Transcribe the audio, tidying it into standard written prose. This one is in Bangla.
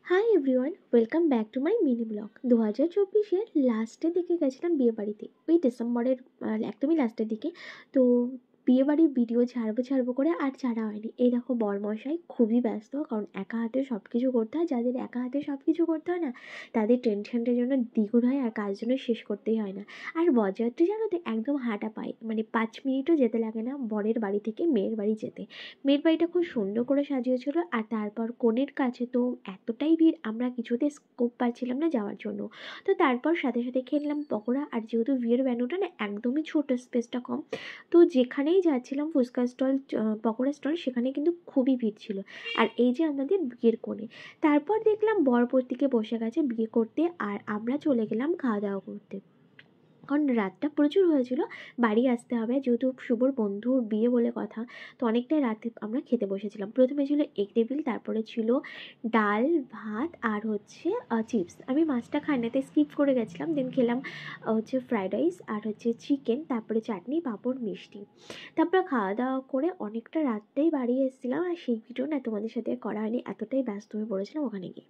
High everyone, welcome back to my mini blog. 2024-এর লাস্টের দিকে গেছিলাম বিয়েবাড়িতে, ওই ডিসেম্বরের একদমই লাস্টের দিকে। তো বিয়েবাড়ির ভিডিও ছাড়বো করে আর ছাড়া হয়নি। এই দেখো বরমশাই খুবই ব্যস্ত, কারণ একা হাতে সব কিছু করতে হয়। যাদের একা হাতে সব কিছু করতে হয় না, তাদের টেনশনটার জন্য দ্বিগুণ হয়, আর কাজ জন্য শেষ করতেই হয় না। আর বরযাত্রী জানো তো একদম হাঁটা পায়, মানে 5 মিনিটও যেতে লাগে না বরের বাড়ি থেকে মেয়ের বাড়ি যেতে। মেয়ের বাড়িটা খুব সুন্দর করে সাজিয়েছিল, আর তারপর কনের কাছে তো এতটাই ভিড়, আমরা কিছুতে স্কোপ পাচ্ছিলাম না যাওয়ার জন্য। তো তারপর সাথে সাথে খেলাম পকোড়া, আর যেহেতু বিয়ের ভ্যানুটা না একদমই ছোটো, স্পেসটা কম, তো যেখানেই যাচ্ছিলাম ফুচকা স্টল, পকোড়া স্টল, সেখানে কিন্তু খুবই ভিড় ছিল। আর এই যে আমাদের বিয়ের কোণে, তারপর দেখলাম বরপতিকে বসে গেছে বিয়ে করতে, আর আমরা চলে গেলাম খাওয়া দাওয়া করতে, কারণ রাতটা প্রচুর হয়েছিল, বাড়ি আসতে হবে, যেহেতু শুভর বন্ধুর বিয়ে বলে কথা। তো অনেকটাই রাতে আমরা খেতে বসেছিলাম। প্রথমে ছিল এগ টেবিল, তারপরে ছিল ডাল ভাত, আর হচ্ছে চিপস। আমি মাছটা খাই না, তাই স্কিপ করে গেছিলাম। দেন খেলাম হচ্ছে ফ্রাইড রাইস, আর হচ্ছে চিকেন, তারপরে চাটনি, পাঁপড়, মিষ্টি। তারপর খাওয়া দাওয়া করে অনেকটা রাতটাই বাড়ি এসেছিলাম, আর সেই ভিডিও না তোমাদের সাথে করা হয়নি, এতটাই ব্যস্ত হয়ে পড়েছিলাম ওখানে গিয়ে।